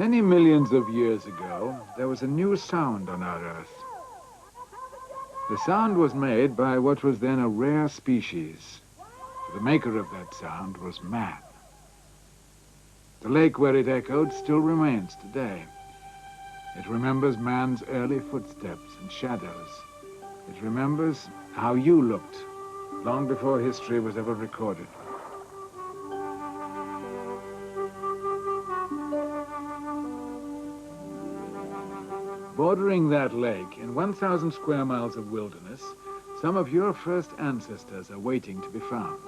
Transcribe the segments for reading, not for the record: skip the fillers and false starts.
Many millions of years ago, there was a new sound on our Earth. The sound was made by what was then a rare species. The maker of that sound was man. The lake where it echoed still remains today. It remembers man's early footsteps and shadows. It remembers how you looked long before history was ever recorded. Bordering that lake, in 1,000 square miles of wilderness, some of your first ancestors are waiting to be found.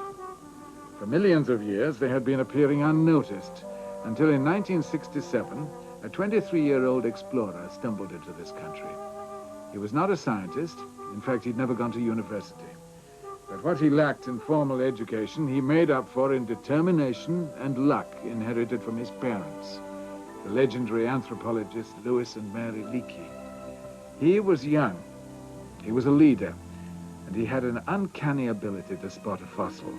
For millions of years, they had been appearing unnoticed, until in 1967, a 23-year-old explorer stumbled into this country. He was not a scientist. In fact, he'd never gone to university. But what he lacked in formal education, he made up for in determination and luck inherited from his parents, the legendary anthropologists Lewis and Mary Leakey. He was young, he was a leader, and he had an uncanny ability to spot a fossil.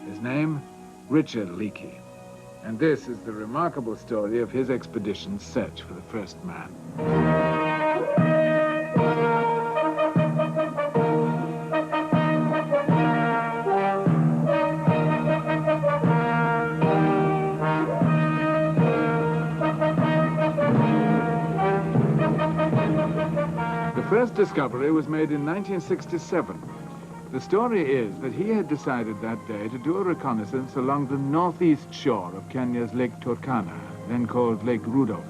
His name, Richard Leakey. And this is the remarkable story of his expedition's search for the first man. The first discovery was made in 1967. The story is that he had decided that day to do a reconnaissance along the northeast shore of Kenya's Lake Turkana, then called Lake Rudolph.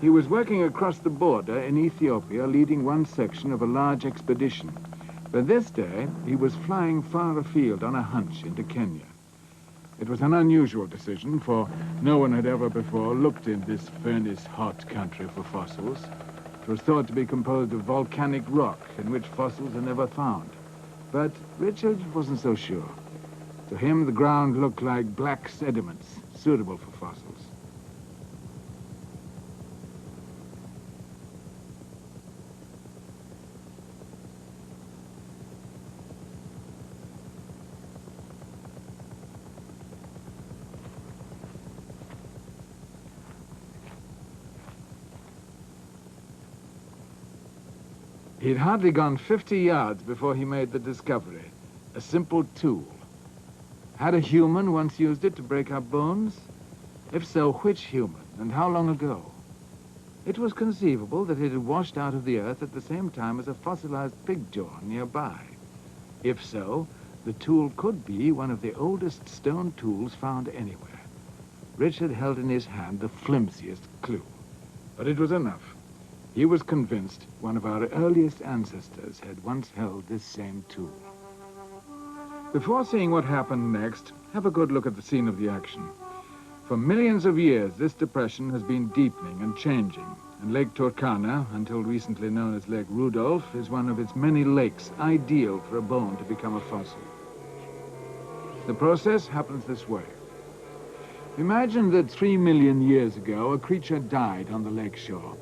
He was working across the border in Ethiopia, leading one section of a large expedition. But this day, he was flying far afield on a hunch into Kenya. It was an unusual decision, for no one had ever before looked in this furnace-hot country for fossils. It was thought to be composed of volcanic rock, in which fossils are never found. But Richard wasn't so sure. To him, the ground looked like black sediments, suitable for fossils. He'd hardly gone 50 yards before he made the discovery. A simple tool. Had a human once used it to break up bones? If so, which human, and how long ago? It was conceivable that it had washed out of the earth at the same time as a fossilized pig jaw nearby. If so, the tool could be one of the oldest stone tools found anywhere. Richard held in his hand the flimsiest clue. But it was enough. He was convinced one of our earliest ancestors had once held this same tool. Before seeing what happened next, have a good look at the scene of the action. For millions of years, this depression has been deepening and changing, and Lake Turkana, until recently known as Lake Rudolph, is one of its many lakes ideal for a bone to become a fossil. The process happens this way. Imagine that 3 million years ago, a creature died on the lake shore.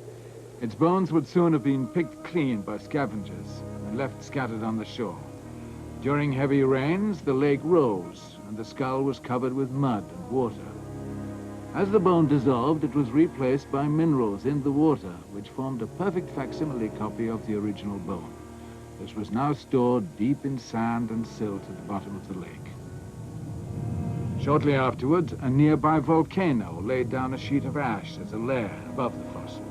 Its bones would soon have been picked clean by scavengers and left scattered on the shore. During heavy rains, the lake rose, and the skull was covered with mud and water. As the bone dissolved, it was replaced by minerals in the water, which formed a perfect facsimile copy of the original bone. This was now stored deep in sand and silt at the bottom of the lake. Shortly afterwards, a nearby volcano laid down a sheet of ash as a layer above the fossil.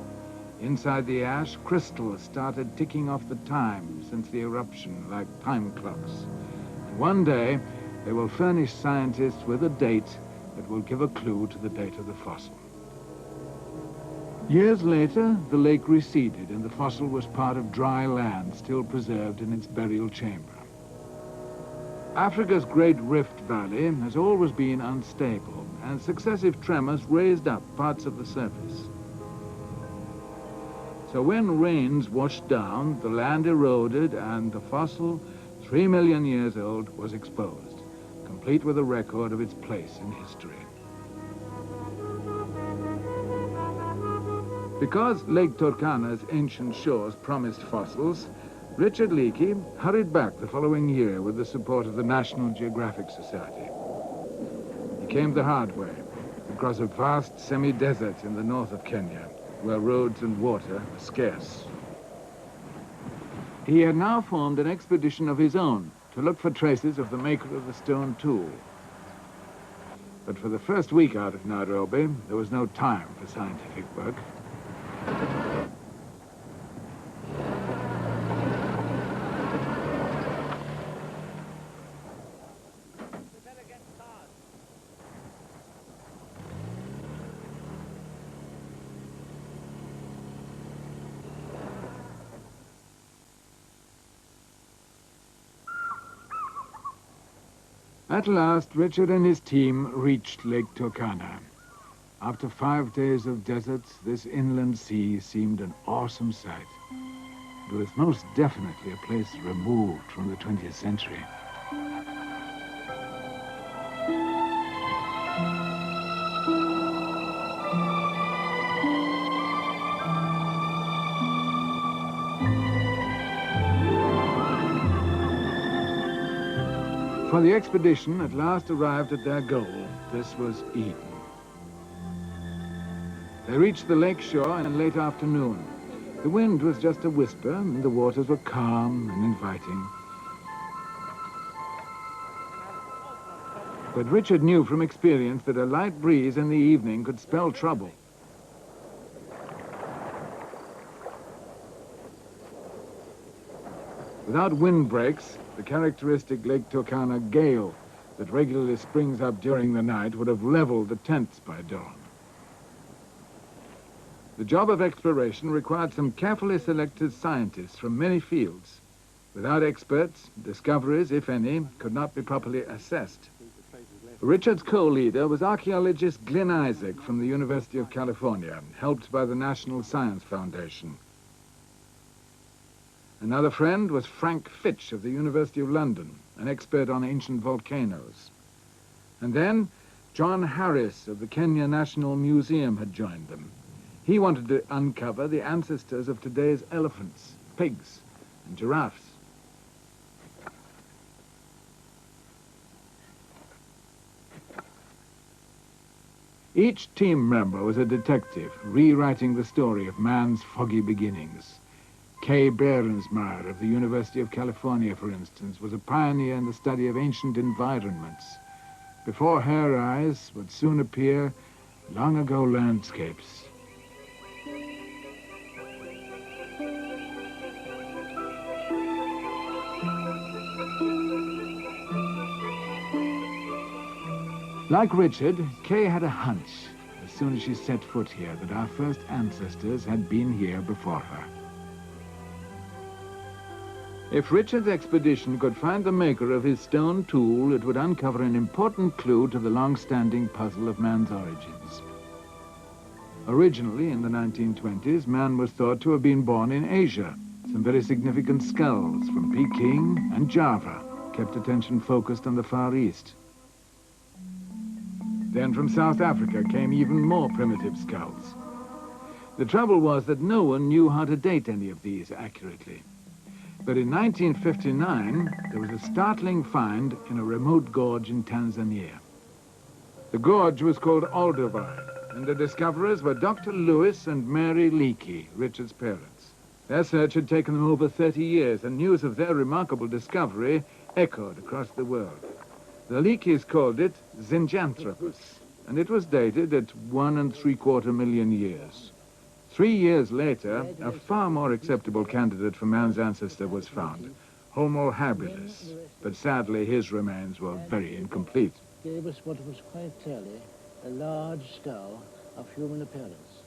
Inside the ash, crystals started ticking off the time since the eruption, like time clocks. And one day, they will furnish scientists with a date that will give a clue to the date of the fossil. Years later, the lake receded, and the fossil was part of dry land still preserved in its burial chamber. Africa's Great Rift Valley has always been unstable, and successive tremors raised up parts of the surface. So when rains washed down, the land eroded, and the fossil, 3 million years old, was exposed, complete with a record of its place in history. Because Lake Turkana's ancient shores promised fossils, Richard Leakey hurried back the following year with the support of the National Geographic Society. He came the hard way. The across a vast semi-desert in the north of Kenya, where roads and water are scarce. He had now formed an expedition of his own to look for traces of the maker of the stone tool. But for the first week out of Nairobi, there was no time for scientific work. At last, Richard and his team reached Lake Turkana. After 5 days of deserts, this inland sea seemed an awesome sight. It was most definitely a place removed from the 20th century. For the expedition at last arrived at their goal. This was Eden. They reached the lake shore in late afternoon. The wind was just a whisper, and the waters were calm and inviting. But Richard knew from experience that a light breeze in the evening could spell trouble. Without windbreaks, the characteristic Lake Turkana gale that regularly springs up during the night would have leveled the tents by dawn. The job of exploration required some carefully selected scientists from many fields. Without experts, discoveries, if any, could not be properly assessed. Richard's co-leader was archaeologist Glyn Isaac from the University of California, helped by the National Science Foundation. Another friend was Frank Fitch of the University of London, an expert on ancient volcanoes. And then John Harris of the Kenya National Museum had joined them. He wanted to uncover the ancestors of today's elephants, pigs, and giraffes. Each team member was a detective, rewriting the story of man's foggy beginnings. Kay Behrensmeyer of the University of California, for instance, was a pioneer in the study of ancient environments. Before her eyes would soon appear long-ago landscapes. Like Richard, Kay had a hunch, as soon as she set foot here, that our first ancestors had been here before her. If Richard's expedition could find the maker of his stone tool, it would uncover an important clue to the long-standing puzzle of man's origins. Originally, in the 1920s, man was thought to have been born in Asia. Some very significant skulls from Peking and Java kept attention focused on the Far East. Then from South Africa came even more primitive skulls. The trouble was that no one knew how to date any of these accurately. But in 1959, there was a startling find in a remote gorge in Tanzania. The gorge was called Olduvai, and the discoverers were Dr. Lewis and Mary Leakey, Richard's parents. Their search had taken them over 30 years, and news of their remarkable discovery echoed across the world. The Leakeys called it Zinjanthropus, and it was dated at 1 3/4 million years. 3 years later, a far more acceptable candidate for man's ancestor was found, Homo habilis, but sadly his remains were very incomplete. Gave us what was quite clearly a large skull of human appearance.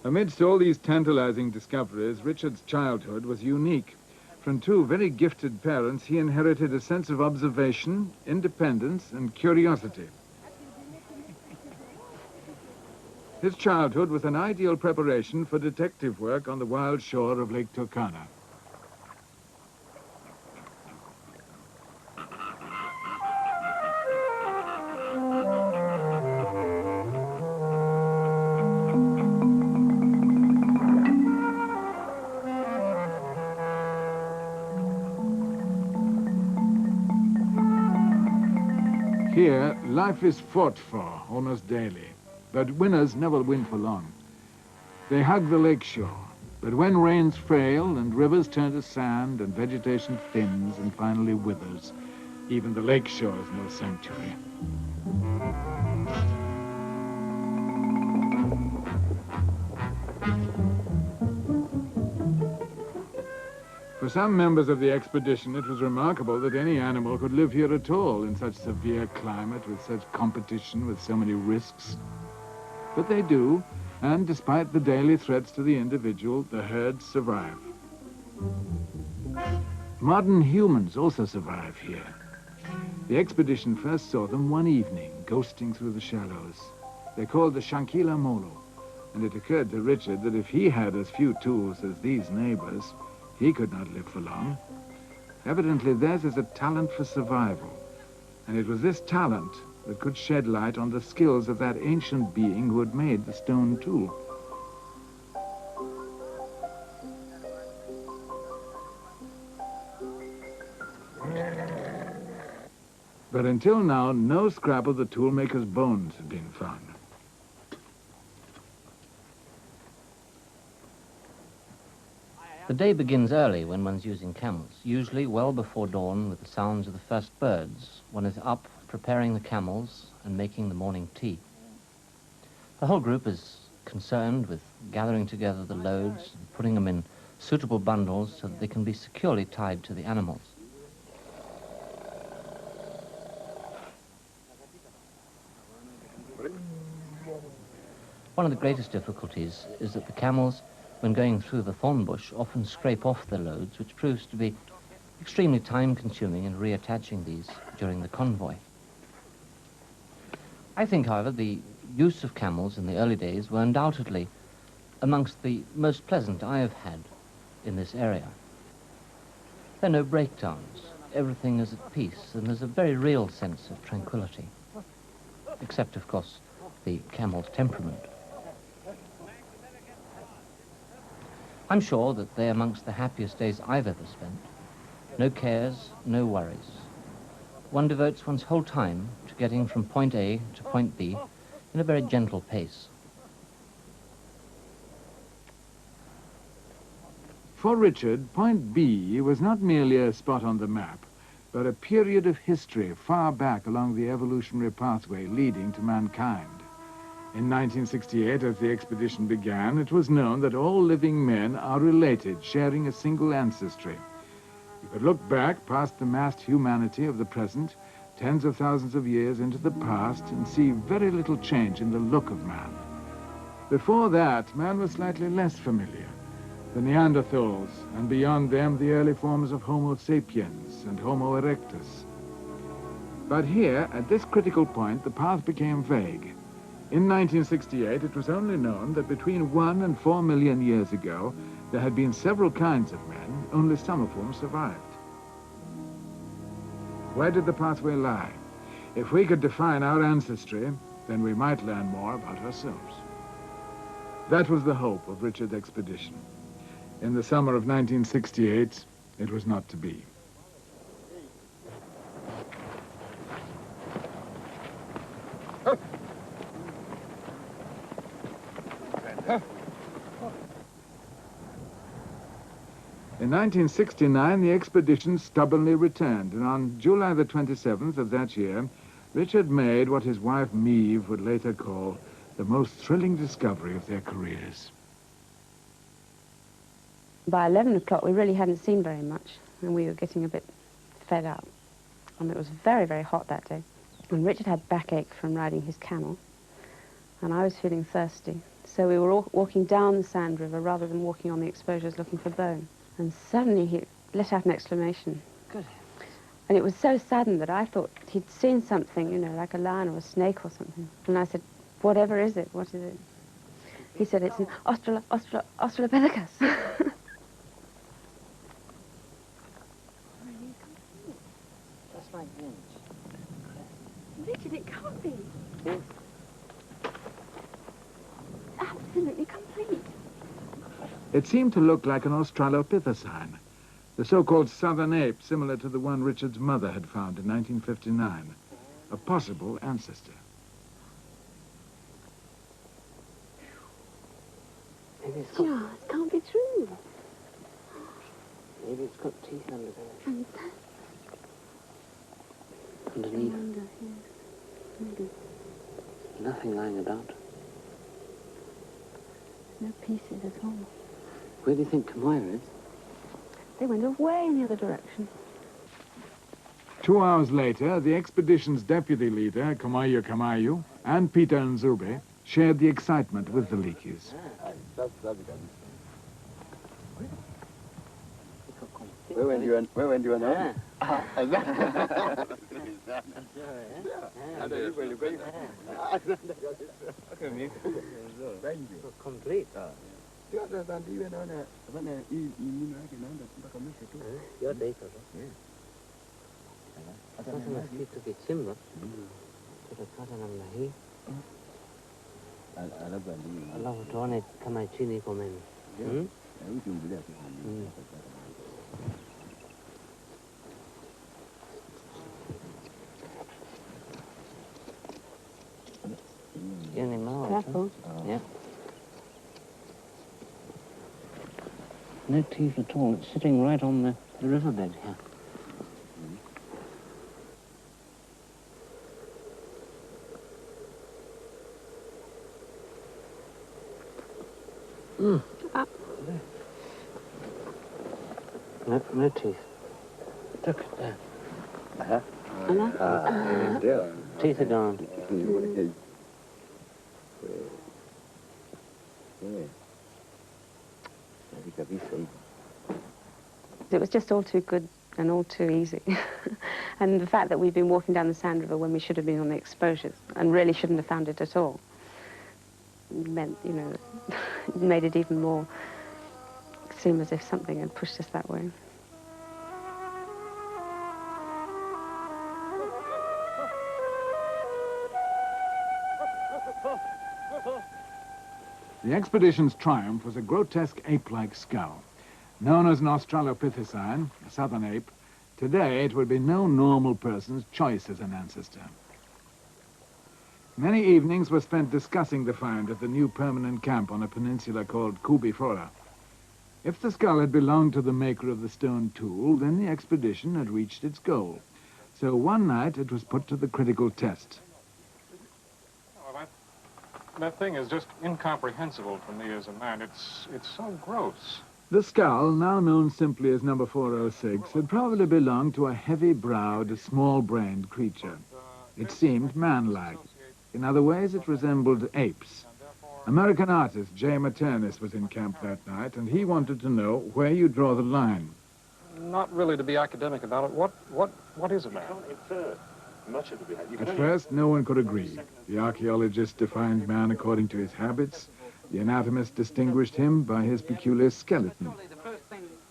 Amidst all these tantalizing discoveries, Richard's childhood was unique. From two very gifted parents, he inherited a sense of observation, independence, and curiosity. His childhood was an ideal preparation for detective work on the wild shore of Lake Turkana. Here, life is fought for almost daily. But winners never win for long. They hug the lake shore, but when rains fail and rivers turn to sand and vegetation thins and finally withers, even the lake shore is no sanctuary. For some members of the expedition, it was remarkable that any animal could live here at all in such severe climate, with such competition, with so many risks. But they do, and despite the daily threats to the individual, the herds survive. Modern humans also survive here. The expedition first saw them one evening, ghosting through the shallows. They're called the Shankila Molo, and it occurred to Richard that if he had as few tools as these neighbors, he could not live for long. Evidently, theirs is a talent for survival, and it was this talent that could shed light on the skills of that ancient being who had made the stone tool. But until now, no scrap of the toolmaker's bones had been found. The day begins early when one's using camels, usually well before dawn with the sounds of the first birds. One is up, preparing the camels and making the morning tea. The whole group is concerned with gathering together the loads and putting them in suitable bundles so that they can be securely tied to the animals. One of the greatest difficulties is that the camels, when going through the thorn bush, often scrape off the loads, which proves to be extremely time-consuming in reattaching these during the convoy. I think, however, the use of camels in the early days were undoubtedly amongst the most pleasant I have had in this area. There are no breakdowns. Everything is at peace, and there's a very real sense of tranquility, except, of course, the camel's temperament. I'm sure that they're amongst the happiest days I've ever spent. No cares, no worries. One devotes one's whole time to getting from point A to point B in a very gentle pace. For Richard, point B was not merely a spot on the map, but a period of history far back along the evolutionary pathway leading to mankind. In 1968, as the expedition began, it was known that all living men are related, sharing a single ancestry. You could look back past the massed humanity of the present, tens of thousands of years into the past, and see very little change in the look of man. Before that, man was slightly less familiar. The Neanderthals, and beyond them, the early forms of Homo sapiens and Homo erectus. But here, at this critical point, the path became vague. In 1968, it was only known that between 1 and 4 million years ago, there had been several kinds of men, only some of whom survived. Where did the pathway lie? If we could define our ancestry, then we might learn more about ourselves. That was the hope of Richard's expedition. In the summer of 1968, it was not to be. In 1969, the expedition stubbornly returned, and on July the 27th of that year, Richard made what his wife Maeve would later call the most thrilling discovery of their careers. By 11 o'clock, we really hadn't seen very much, and we were getting a bit fed up. And it was very, very hot that day. And Richard had backache from riding his camel, and I was feeling thirsty. So we were all walking down the sand river rather than walking on the exposures looking for bone. And suddenly he let out an exclamation. Good. And it was so sudden that I thought he'd seen something, you know, like a lion or a snake or something. And I said, whatever is it? What is it? He said, it's an Australopithecus. Just like wind. Richard, it can't be. Absolutely complete. It seemed to look like an Australopithecine, the so-called southern ape similar to the one Richard's mother had found in 1959, a possible ancestor. Maybe it's got... Yeah, it can't be true. Maybe it's got teeth under there. And Underneath. under, yes. Maybe. Nothing lying about. No pieces at all. Where do you think Kamaya is? They went away in the other direction. 2 hours later, the expedition's deputy leader, Kamayu Kamayu, and Peter Nzube shared the excitement with the Leakeys. Where went you now? Complete. Sasa nafikiri tukichimba tutapata namna hii, alafu tuone kama chini iko meno. Hiyo ni mawe tu. Yeah. No teeth at all. It's sitting right on the riverbed here. No teeth. Look at that. Teeth are gone. It was just all too good and all too easy. And the fact that we've been walking down the Sand River when we should have been on the exposures and really shouldn't have found it at all meant, you know, made it even more seem as if something had pushed us that way. The expedition's triumph was a grotesque ape-like skull. Known as an Australopithecine, a southern ape, today it would be no normal person's choice as an ancestor. Many evenings were spent discussing the find at the new permanent camp on a peninsula called Kubifora. If the skull had belonged to the maker of the stone tool, then the expedition had reached its goal. So one night it was put to the critical test. Well, that thing is just incomprehensible for me as a man. It's so gross. The skull, now known simply as number 406, had probably belonged to a heavy-browed, small-brained creature. It seemed man-like. In other ways, it resembled apes. American artist Jay Maternis was in camp that night, and he wanted to know where you draw the line. Not really to be academic about it. What is a man? At first, no one could agree. The archaeologist defined man according to his habits. The anatomist distinguished him by his peculiar skeleton.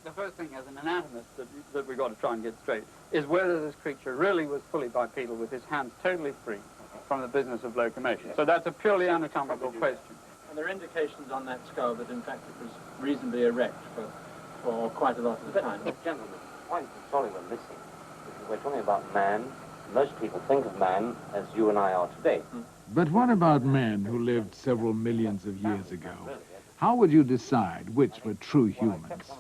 The first thing as an anatomist that we've got to try and get straight is whether this creature really was fully bipedal with his hands totally free from the business of locomotion. So that's a purely anatomical question. And there are indications on that skull that in fact it was reasonably erect for quite a lot of the time. Gentlemen, quite sorry we're missing. Because we're talking about man. Most people think of man as you and I are today. But what about men who lived several millions of years ago? How would you decide which were true humans?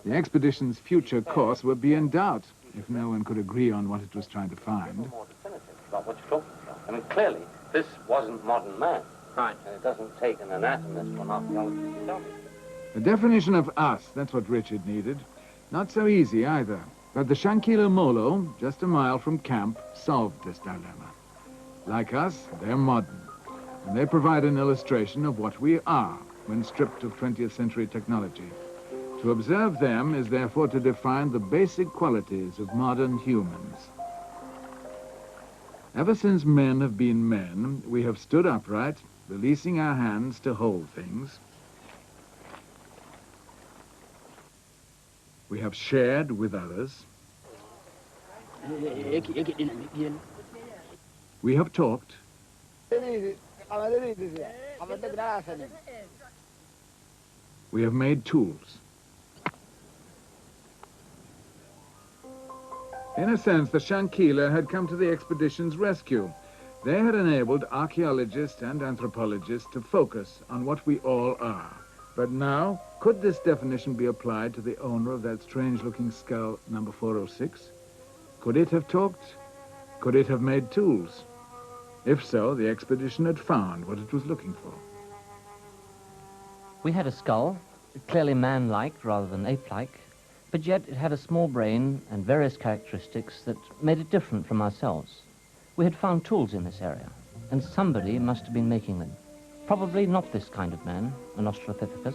The expedition's future course would be in doubt if no one could agree on what it was trying to find. About what you're talking about. I mean, clearly, this wasn't modern man. Right. And it doesn't take an anatomist or an archaeologist to tell me. The definition of us, that's what Richard needed. Not so easy either. But the Shankila Molo, just a mile from camp, solved this dilemma. Like us, they're modern. And they provide an illustration of what we are when stripped of 20th century technology. To observe them is therefore to define the basic qualities of modern humans. Ever since men have been men, we have stood upright, releasing our hands to hold things. We have shared with others. We have talked. We have made tools. In a sense, the Shankila had come to the expedition's rescue. They had enabled archaeologists and anthropologists to focus on what we all are, But now, could this definition be applied to the owner of that strange-looking skull, number 406? Could it have talked? Could it have made tools? If so, the expedition had found what it was looking for. We had a skull, clearly man-like rather than ape-like, but yet it had a small brain and various characteristics that made it different from ourselves. We had found tools in this area, and somebody must have been making them. Probably not this kind of man, an Australopithecus,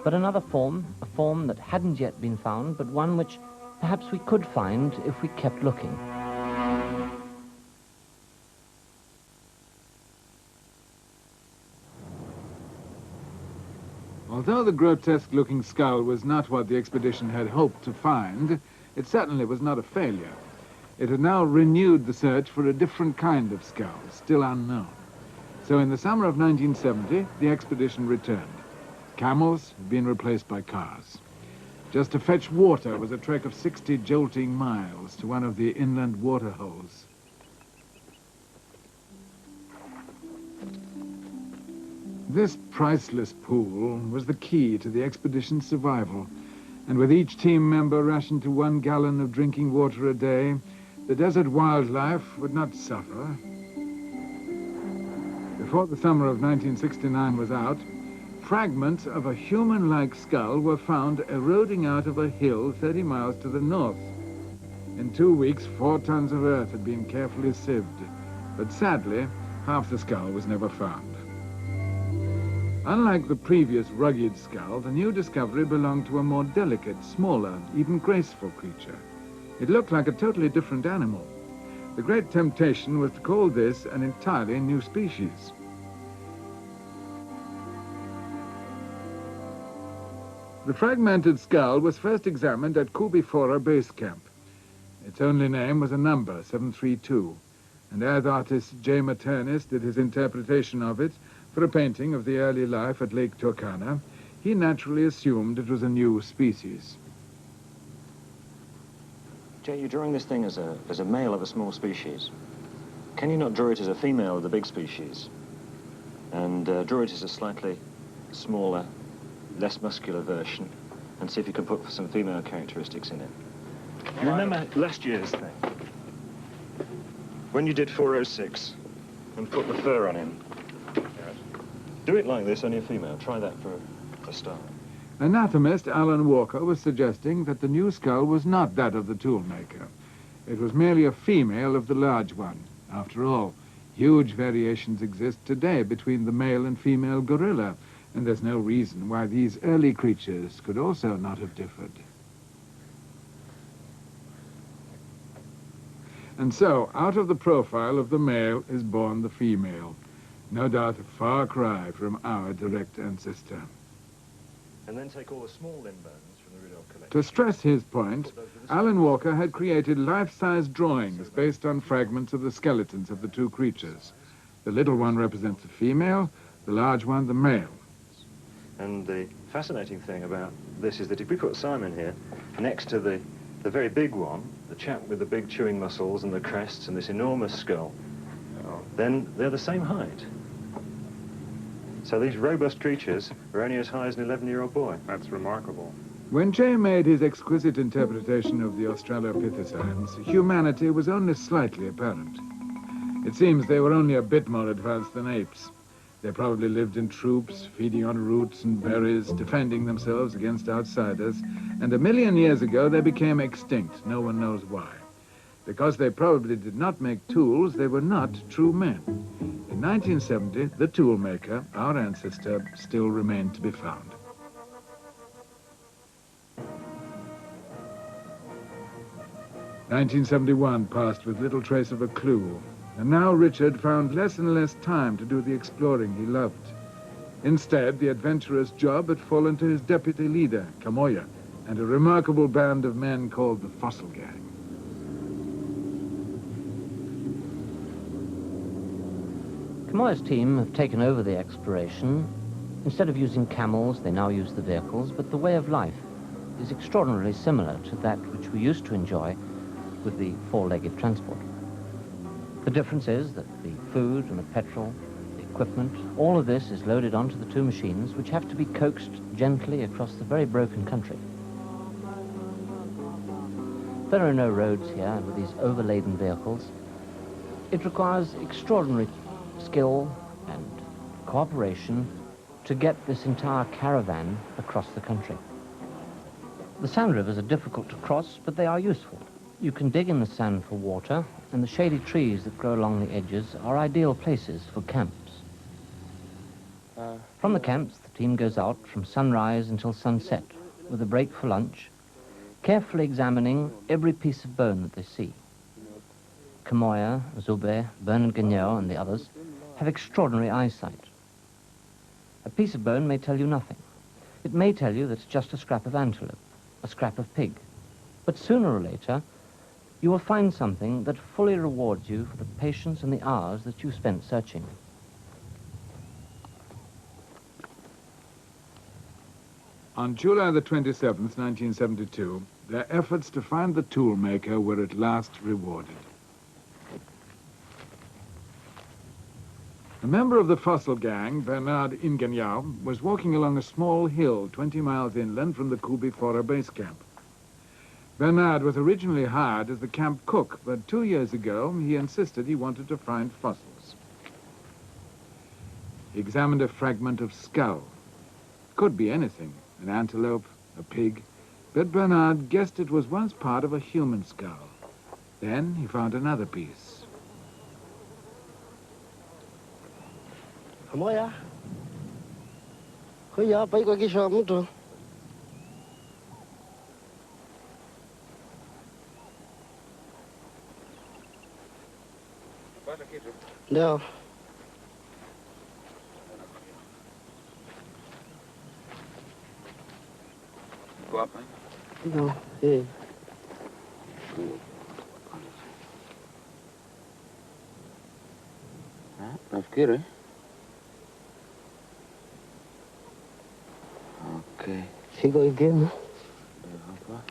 but another form, a form that hadn't yet been found, but one which perhaps we could find if we kept looking. Although the grotesque-looking skull was not what the expedition had hoped to find, it certainly was not a failure. It had now renewed the search for a different kind of skull, still unknown. So in the summer of 1970, the expedition returned. Camels had been replaced by cars. Just to fetch water was a trek of 60 jolting miles to one of the inland water holes. This priceless pool was the key to the expedition's survival, and with each team member rationed to 1 gallon of drinking water a day, the desert wildlife would not suffer. Before the summer of 1969 was out, fragments of a human-like skull were found eroding out of a hill 30 miles to the north. In 2 weeks, 4 tons of earth had been carefully sieved, but sadly, half the skull was never found. Unlike the previous rugged skull, the new discovery belonged to a more delicate, smaller, even graceful creature. It looked like a totally different animal. The great temptation was to call this an entirely new species. The fragmented skull was first examined at Kubifora Base Camp. Its only name was a number, 732, and as artist J. Maternis did his interpretation of it for a painting of the early life at Lake Turkana, he naturally assumed it was a new species. Jay, you're drawing this thing as a male of a small species. Can you not draw it as a female of the big species? And draw it as a slightly smaller, less muscular version, and see if you can put some female characteristics in it. You remember last year's thing? When you did 406 and put the fur on him. Do it like this, only a female. Try that for a start. Anatomist Alan Walker was suggesting that the new skull was not that of the toolmaker. It was merely a female of the large one. After all, huge variations exist today between the male and female gorilla, and there's no reason why these early creatures could also not have differed. And so, out of the profile of the male is born the female. No doubt a far cry from our direct ancestor. And then take all the small limb bones from the Rudolph collection. To stress his point, Alan Walker had created life-size drawings based on fragments of the skeletons of the two creatures. The little one represents the female, the large one the male. And the fascinating thing about this is that if we put Simon here next to the very big one, the chap with the big chewing muscles and the crests and this enormous skull, then they're the same height. So these robust creatures are only as high as an 11-year-old boy. That's remarkable. When Jay made his exquisite interpretation of the Australopithecines, humanity was only slightly apparent. It seems they were only a bit more advanced than apes. They probably lived in troops, feeding on roots and berries, defending themselves against outsiders, and 1 million years ago they became extinct. No one knows why. Because they probably did not make tools, they were not true men. In 1970, the tool maker, our ancestor, still remained to be found. "1971 passed with little trace of a clue, and now Richard found less and less time to do the exploring he loved. Instead, the adventurous job had fallen to his deputy leader, Kamoya, and a remarkable band of men called the Fossil Gang. Kamoya's team have taken over the exploration. Instead of using camels, they now use the vehicles, but the way of life is extraordinarily similar to that which we used to enjoy with the four-legged transport. The difference is that the food and the petrol, the equipment, all of this is loaded onto the two machines, which have to be coaxed gently across the very broken country. There are no roads here, and with these overladen vehicles, it requires extraordinary skill and cooperation to get this entire caravan across the country. The sand rivers are difficult to cross, but they are useful. You can dig in the sand for water, and the shady trees that grow along the edges are ideal places for camps. From the camps, the team goes out from sunrise until sunset, with a break for lunch, carefully examining every piece of bone that they see. Kamoya, Zube, Bernard Gagneux, and the others have extraordinary eyesight. A piece of bone may tell you nothing. It may tell you that it's just a scrap of antelope, a scrap of pig. But sooner or later, you will find something that fully rewards you for the patience and the hours that you spent searching. On July the 27th, 1972, their efforts to find the toolmaker were at last rewarded. A member of the fossil gang, Bernard Ingenieur, was walking along a small hill 20 miles inland from the Kubifora base camp. Bernard was originally hired as the camp cook, but 2 years ago he insisted he wanted to find fossils. He examined a fragment of skull. Could be anything, an antelope, a pig, but Bernard guessed it was once part of a human skull. Then he found another piece. Kamoya. Kuya, pai ko kisho mtu. Ndio. Go up, Ndio. Eh. nafikiri. Okay. Sigo ingine. Ndio hapa.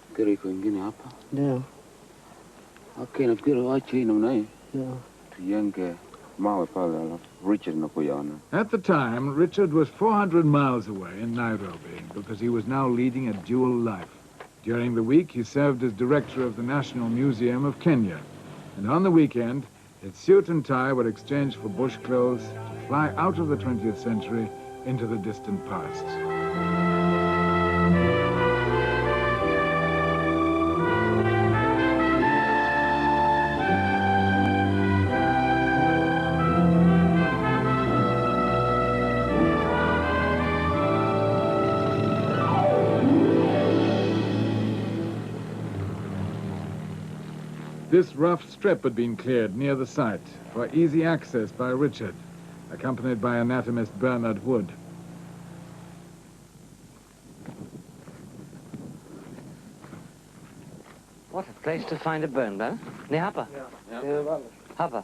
Nafikiri iko ingine hapa. Ndio. Okay, nafikiri wache hii namna hii. Ndio. Tujenge mawe pale alafu Richard nakuyaona. At the time, Richard was 400 miles away in Nairobi because he was now leading a dual life. During the week, he served as director of the National Museum of Kenya. And on the weekend, his suit and tie were exchanged for bush clothes to fly out of the 20th century into the distant past. This rough strip had been cleared near the site for easy access by Richard, accompanied by anatomist Bernard Wood. What a place to find a bone, though. Ni hapa? Yeah. Hapa.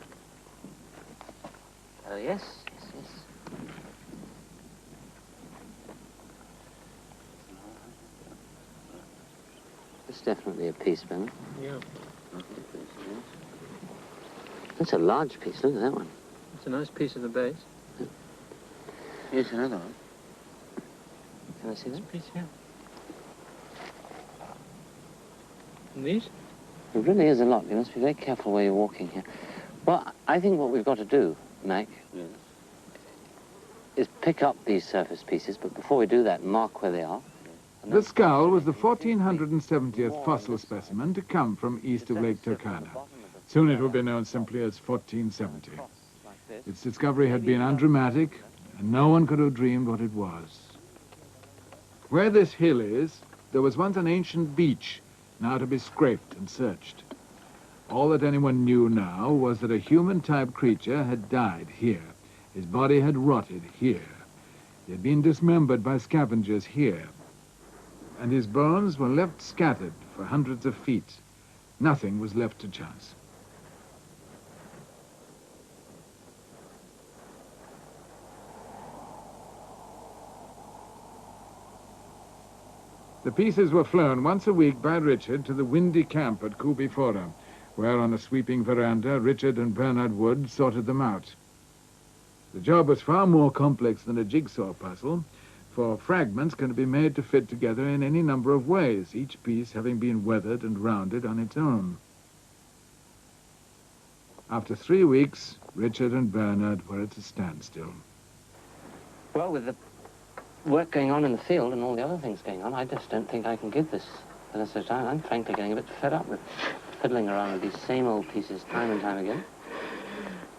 Oh, yes, yes, yes. It's definitely a piece, Ben. Yeah. That's a large piece. Look at that one. It's a nice piece of the base. Here's another one. Can I see that? Piece, yeah. And these? It really is a lot. You must be very careful where you're walking here. Well, I think what we've got to do, Mac, Yes. is pick up these surface pieces, but before we do that, mark where they are. The skull was the 1470th fossil specimen to come from east of Lake Turkana. Soon it would be known simply as 1470. Its discovery had been undramatic, and no one could have dreamed what it was. Where this hill is, there was once an ancient beach, now to be scraped and searched. All that anyone knew now was that a human-type creature had died here. His body had rotted here. He had been dismembered by scavengers here. And his bones were left scattered for hundreds of feet. Nothing was left to chance. The pieces were flown once a week by Richard to the windy camp at Kubifora, where on a sweeping veranda, Richard and Bernard Wood sorted them out. The job was far more complex than a jigsaw puzzle, for fragments can be made to fit together in any number of ways, each piece having been weathered and rounded on its own. After 3 weeks, Richard and Bernard were at a standstill. Well, with the work going on in the field and all the other things going on, I just don't think I can give this for the rest of the time. I'm frankly getting a bit fed up with fiddling around with these same old pieces time and time again.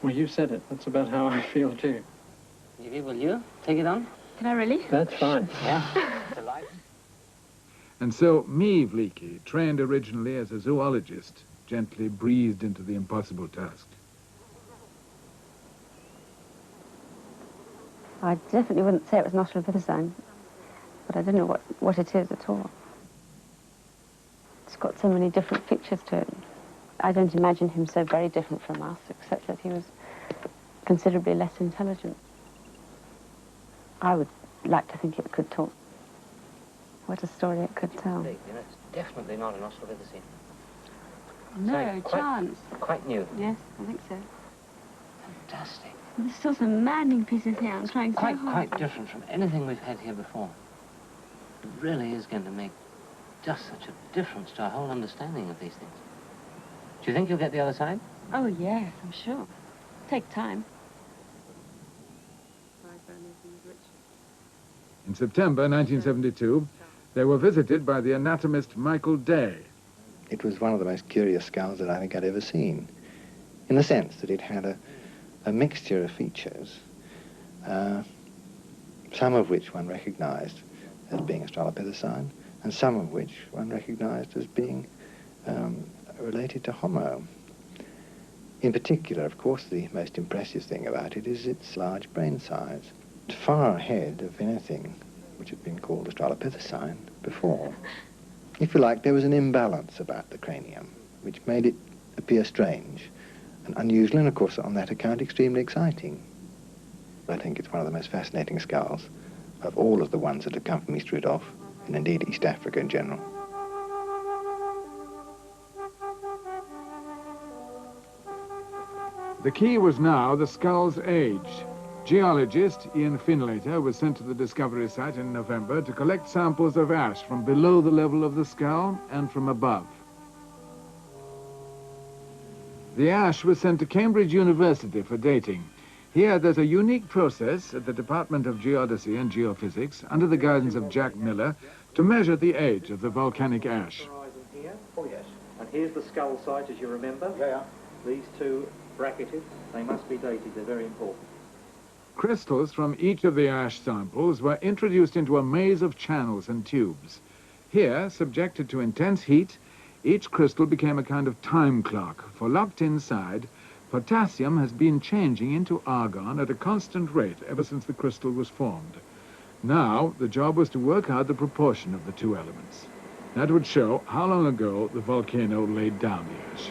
Well, you said it. That's about how I feel, too. Evie, will you take it on? Can I really? That's fine. Yeah. Delight. And so Meave Leakey, trained originally as a zoologist, gently breathed into the impossible task. I definitely wouldn't say it was an Australopithecine, but I don't know what it is at all. It's got so many different features to it. I don't imagine him so very different from us, except that he was considerably less intelligent. I would like to think it could talk. What a story it could tell. You know, it's definitely not an Australopithecine. No So chance. Quite new. Yes, I think so. Fantastic. There's still some maddening pieces here. I'm trying so hard. Quite different from anything we've had here before. It really is going to make just such a difference to our whole understanding of these things. Do you think you'll get the other side? Oh, yes, I'm sure. Take time. In September 1972, they were visited by the anatomist Michael Day. It was one of the most curious skulls that I think I'd ever seen, in the sense that it had a mixture of features, some of which one recognized as being Australopithecine, and some of which one recognized as being related to Homo. In particular, of course, the most impressive thing about it is its large brain size, far ahead of anything which had been called Australopithecine before. If you like, there was an imbalance about the cranium, which made it appear strange and unusual, and of course, on that account, extremely exciting. I think it's one of the most fascinating skulls of all of the ones that have come from East Rudolph, and indeed East Africa in general. The key was now the skull's age. Geologist Ian Finlater was sent to the discovery site in November to collect samples of ash from below the level of the skull and from above. The ash was sent to Cambridge University for dating. Here there's a unique process at the Department of Geodesy and Geophysics under the guidance of Jack Miller to measure the age of the volcanic ash. Here. Oh yes. And here's the skull site, as you remember. Yeah. These two bracketed, they must be dated, they're very important. Crystals from each of the ash samples were introduced into a maze of channels and tubes. Here, subjected to intense heat, each crystal became a kind of time clock, for locked inside, potassium has been changing into argon at a constant rate ever since the crystal was formed. Now, the job was to work out the proportion of the two elements. That would show how long ago the volcano laid down the ash.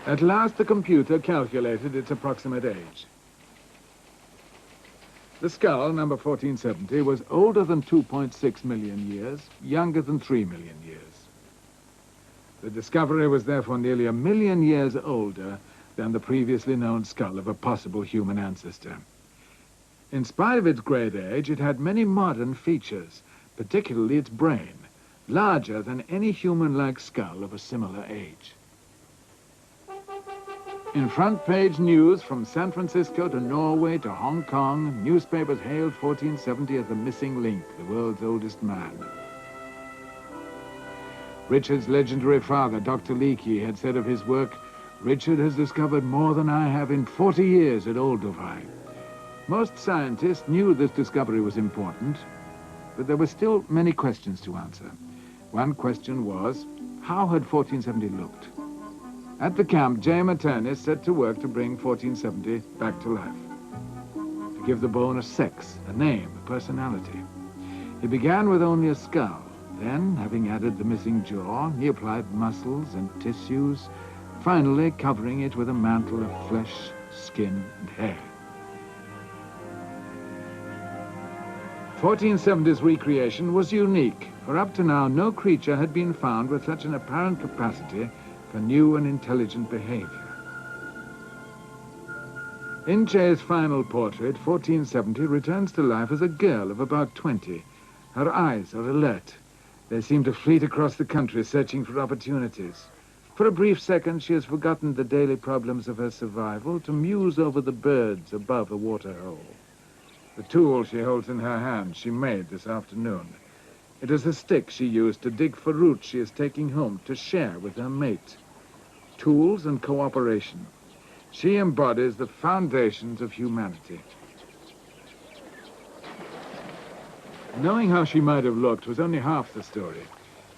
At last, the computer calculated its approximate age. The skull, number 1470, was older than 2.6 million years, younger than 3 million years. The discovery was therefore nearly 1 million years older than the previously known skull of a possible human ancestor. In spite of its great age, it had many modern features, particularly its brain, larger than any human-like skull of a similar age. In front-page news from San Francisco to Norway to Hong Kong, newspapers hailed 1470 as the missing link, the world's oldest man. Richard's legendary father, Dr. Leakey, had said of his work, "Richard has discovered more than I have in 40 years at Olduvai." Most scientists knew this discovery was important, but there were still many questions to answer. One question was, how had 1470 looked? At the camp, J. Maternis set to work to bring 1470 back to life, to give the bone a sex, a name, a personality. He began with only a skull. Then, having added the missing jaw, he applied muscles and tissues, finally covering it with a mantle of flesh, skin, and hair. 1470's recreation was unique, for up to now no creature had been found with such an apparent capacity for new and intelligent behavior. In Che's final portrait, 1470 returns to life as a girl of about 20. Her eyes are alert. They seem to fleet across the country searching for opportunities. For a brief second, she has forgotten the daily problems of her survival to muse over the birds above a waterhole. The tool she holds in her hand she made this afternoon. It is a stick she used to dig for roots she is taking home to share with her mate. Tools and cooperation. She embodies the foundations of humanity. Knowing how she might have looked was only half the story.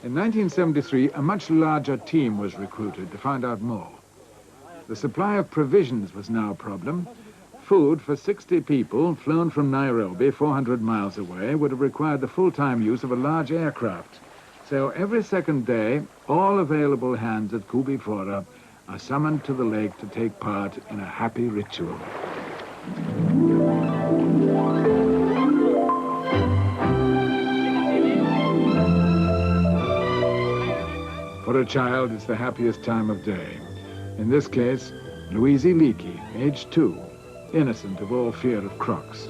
In 1973, a much larger team was recruited to find out more. The supply of provisions was now a problem. Food for 60 people flown from Nairobi, 400 miles away, would have required the full-time use of a large aircraft. So every second day, all available hands at Kubi Fora are summoned to the lake to take part in a happy ritual. For a child, it's the happiest time of day. In this case, Louise Leakey, age 2, innocent of all fear of crocs.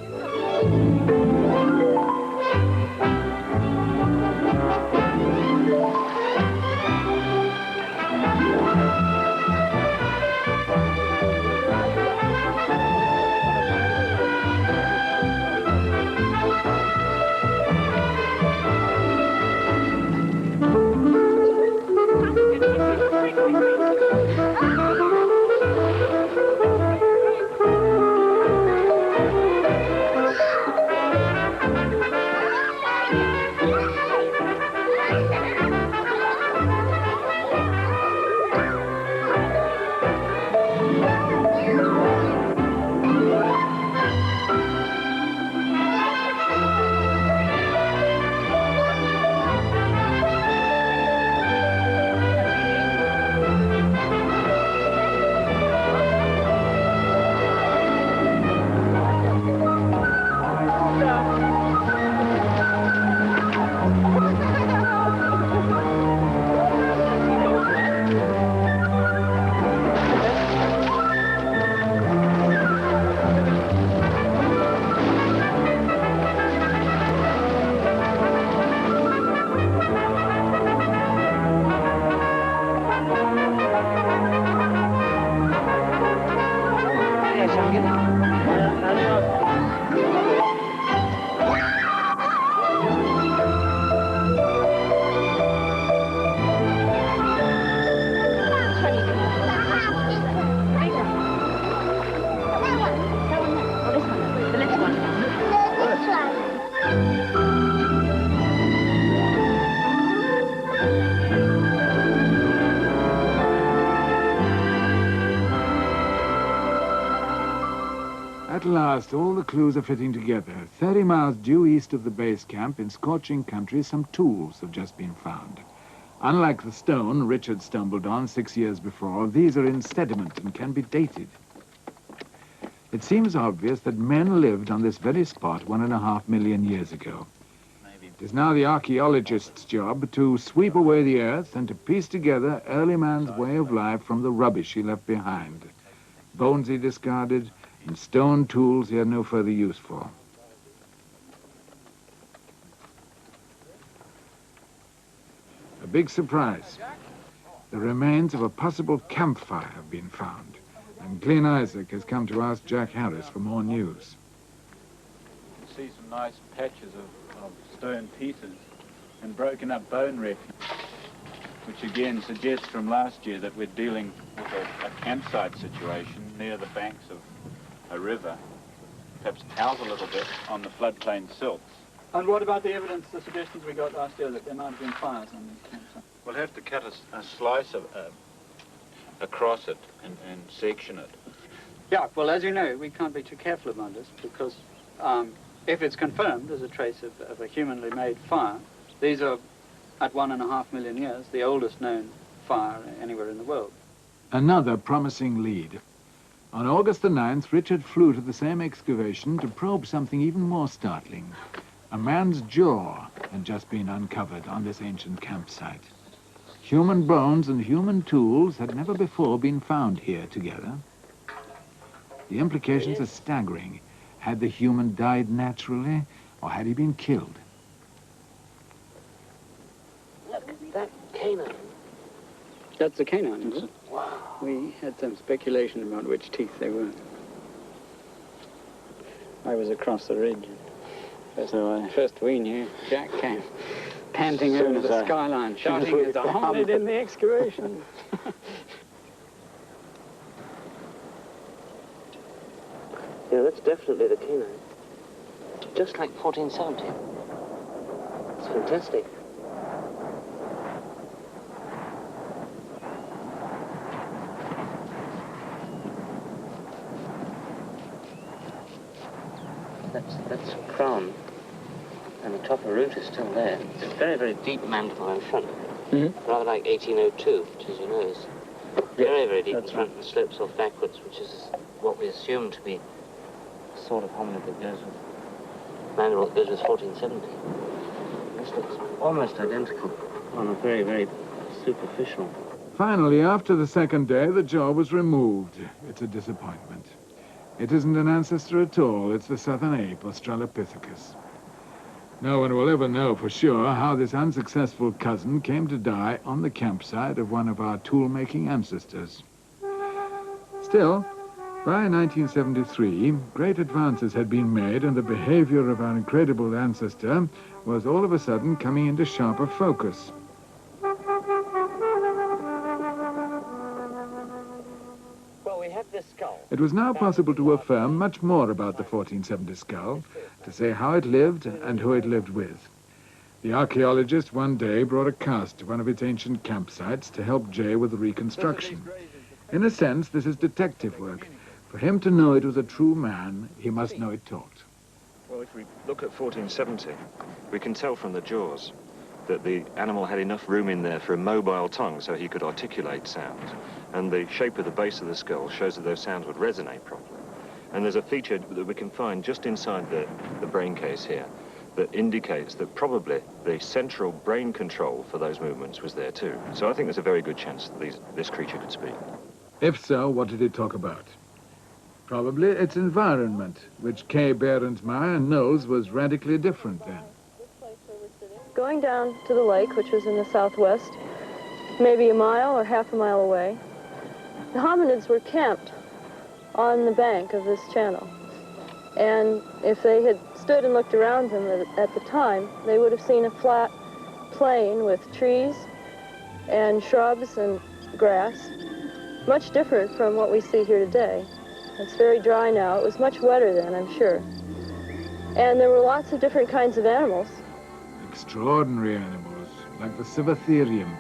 At last, all the clues are fitting together. 30 miles due east of the base camp in scorching country, some tools have just been found. Unlike the stone Richard stumbled on 6 years before, these are in sediment and can be dated. It seems obvious that men lived on this very spot 1.5 million years ago. It is now the archaeologist's job to sweep away the earth and to piece together early man's way of life from the rubbish he left behind. Bones he discarded, and stone tools he had no further use for. A big surprise. The remains of a possible campfire have been found, and Glenn Isaac has come to ask Jack Harris for more news. You can see some nice patches of stone pieces and broken up bone refuge, which again suggests from last year that we're dealing with a campsite situation near the banks of a river, perhaps out a little bit on the floodplain silts. And what about the evidence, the suggestions we got last year that there might have been fires on the campsite? We'll have to cut a slice of across it and section it. Yeah, well, as you know, we can't be too careful about this because if it's confirmed as a trace of a humanly made fire, these are, at 1.5 million years, the oldest known fire anywhere in the world. Another promising lead. On August the 9th, Richard flew to the same excavation to probe something even more startling. A man's jaw had just been uncovered on this ancient campsite. Human bones and human tools had never before been found here together. The implications are staggering. Had the human died naturally, or had he been killed? Look, that canine. That's the canine, is it? Wow. We had some speculation about which teeth they were. I was across the ridge. First we knew, Jack came panting over the skyline, shouting as a hominid in the excavation. Yeah, that's definitely the canine. Just like 1470. It's fantastic. That's a crown, and the top of the root is still there. It's a very, very deep mandible in front. Mm-hmm. Rather like 1802, which, as you know, is very, very deep in front and slopes off backwards, which is what we assume to be the sort of hominid that goes with mandible that goes with 1470. This looks almost identical on a very, very superficial. Finally, after the second day, the jaw was removed. It's a disappointment. It isn't an ancestor at all. It's the southern ape, Australopithecus. No one will ever know for sure how this unsuccessful cousin came to die on the campsite of one of our tool-making ancestors. Still, by 1973, great advances had been made, and the behavior of our incredible ancestor was all of a sudden coming into sharper focus. It was now possible to affirm much more about the 1470 skull, to say how it lived and who it lived with. The archaeologist one day brought a cast to one of its ancient campsites to help Jay with the reconstruction. In a sense, this is detective work. For him to know it was a true man, he must know it talked. Well, if we look at 1470, we can tell from the jaws that the animal had enough room in there for a mobile tongue so he could articulate sounds. And the shape of the base of the skull shows that those sounds would resonate properly. And there's a feature that we can find just inside the brain case here that indicates that probably the central brain control for those movements was there too. So I think there's a very good chance that this creature could speak. If so, what did it talk about? Probably its environment, which Kay Behrensmeyer knows was radically different then. Going down to the lake, which was in the southwest, maybe a mile or half a mile away, the hominids were camped on the bank of this channel. And if they had stood and looked around them at the time, they would have seen a flat plain with trees and shrubs and grass, much different from what we see here today. It's very dry now. It was much wetter then, I'm sure. And there were lots of different kinds of animals. Extraordinary animals, like the Civatherium,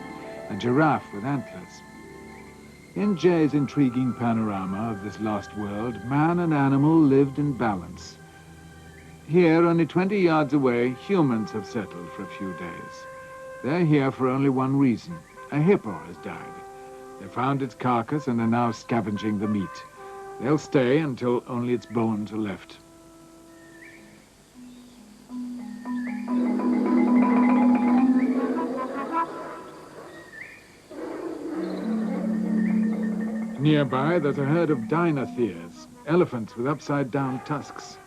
a giraffe with antlers. In Jay's intriguing panorama of this lost world, man and animal lived in balance. Here, only 20 yards away, humans have settled for a few days. They're here for only one reason. A hippo has died. They found its carcass and are now scavenging the meat. They'll stay until only its bones are left. Nearby, there's a herd of dinotheres, elephants with upside-down tusks.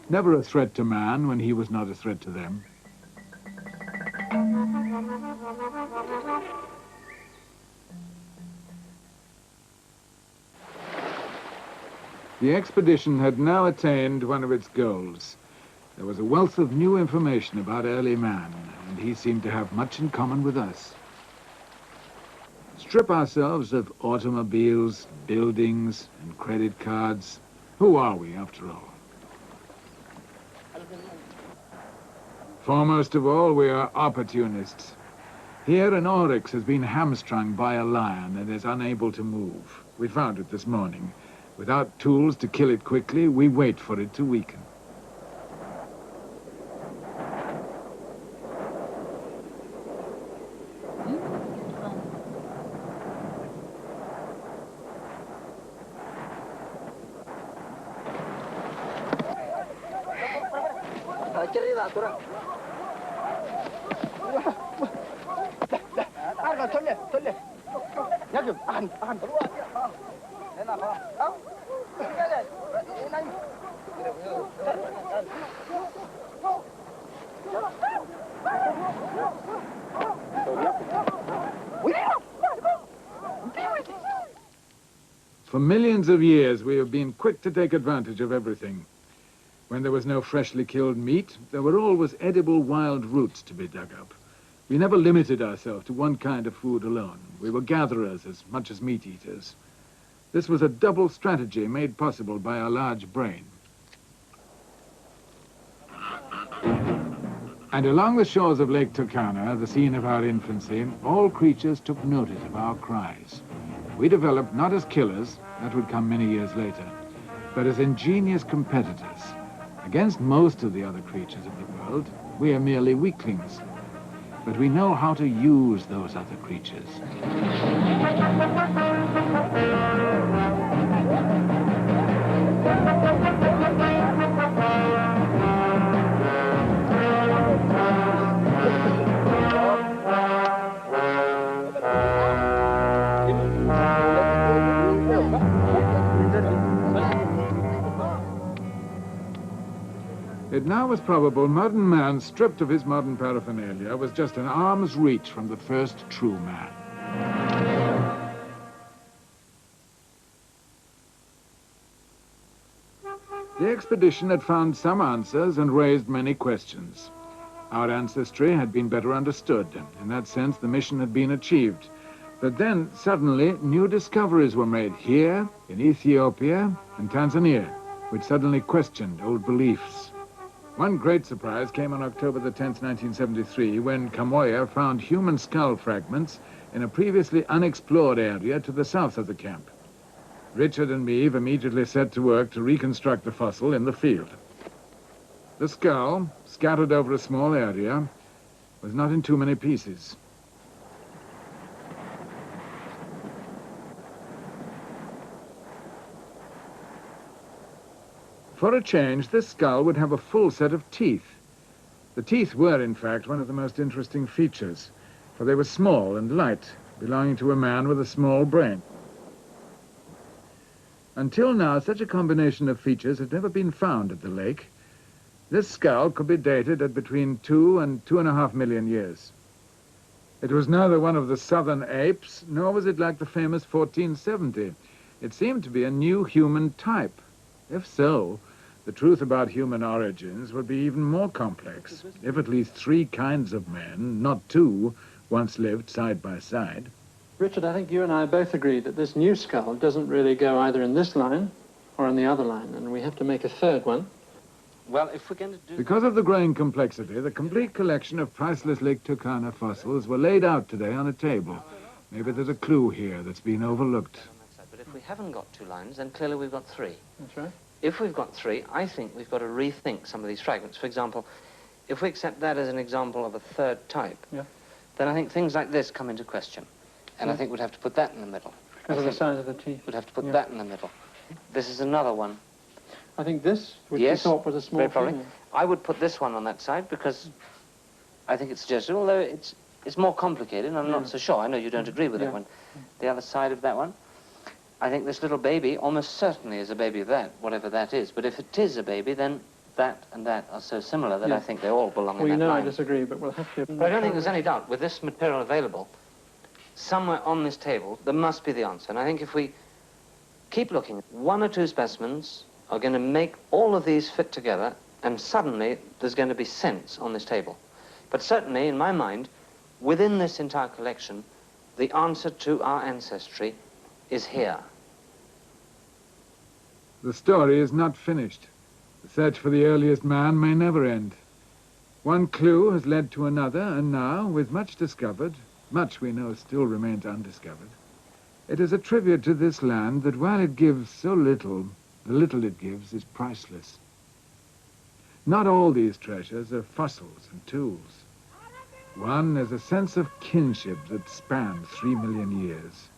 Never a threat to man when he was not a threat to them. The expedition had now attained one of its goals. There was a wealth of new information about early man, and he seemed to have much in common with us. Strip ourselves of automobiles, buildings, and credit cards. Who are we, after all? Foremost of all, we are opportunists. Here, an oryx has been hamstrung by a lion and is unable to move. We found it this morning. Without tools to kill it quickly, we wait for it to weaken. For millions of years, we have been quick to take advantage of everything. When there was no freshly killed meat, there were always edible wild roots to be dug up. We never limited ourselves to one kind of food alone. We were gatherers as much as meat eaters. This was a double strategy made possible by our large brain. And along the shores of Lake Turkana, the scene of our infancy, all creatures took notice of our cries. We developed not as killers, that would come many years later, but as ingenious competitors. Against most of the other creatures of the world, we are merely weaklings. But we know how to use those other creatures. It now was probable modern man, stripped of his modern paraphernalia, was just an arm's reach from the first true man. The expedition had found some answers and raised many questions. Our ancestry had been better understood. In that sense, the mission had been achieved. But then, suddenly, new discoveries were made here, in Ethiopia, and Tanzania, which suddenly questioned old beliefs. One great surprise came on October the 10th, 1973, when Kamoya found human skull fragments in a previously unexplored area to the south of the camp. Richard and Meave immediately set to work to reconstruct the fossil in the field. The skull, scattered over a small area, was not in too many pieces. For a change, this skull would have a full set of teeth. The teeth were, in fact, one of the most interesting features, for they were small and light, belonging to a man with a small brain. Until now, such a combination of features had never been found at the lake. This skull could be dated at between 2 and 2.5 million years. It was neither one of the southern apes, nor was it like the famous 1470. It seemed to be a new human type. If so, the truth about human origins would be even more complex, if at least 3 kinds of men, not 2, once lived side by side. Richard, I think you and I both agree that this new skull doesn't really go either in this line or in the other line, and we have to make a third one. Well, if we're going to do... Because of the growing complexity, the complete collection of priceless Lake Turkana fossils were laid out today on a table. Maybe there's a clue here that's been overlooked. But if we haven't got 2 lines, then clearly we've got 3. That's right. If we've got 3, I think we've got to rethink some of these fragments. For example, if we accept that as an example of a third type, then I think things like this come into question. And I think we'd have to put that in the middle. Because of the size of the teeth. We'd have to put that in the middle. This is another one. I think this would be thought was a small female. I would put this one on that side because I think it's suggested, although it's more complicated, and I'm not so sure. I know you don't agree with that one. The other side of that one, I think this little baby almost certainly is a baby of that, whatever that is. But if it is a baby, then that and that are so similar that I think they all belong in that line. Well, you know I disagree, but we'll have to... But I don't think there's any doubt. With this material available, somewhere on this table, there must be the answer. And I think if we keep looking, 1 or 2 specimens are going to make all of these fit together, and suddenly there's going to be sense on this table. But certainly, in my mind, within this entire collection, the answer to our ancestry is here. The story is not finished. The search for the earliest man may never end. One clue has led to another, and now, with much discovered, much we know still remains undiscovered, it is a tribute to this land that while it gives so little, the little it gives is priceless. Not all these treasures are fossils and tools. One is a sense of kinship that spans 3 million years.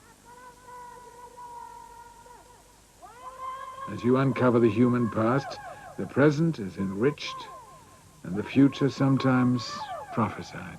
As you uncover the human past, the present is enriched, and the future sometimes prophesied.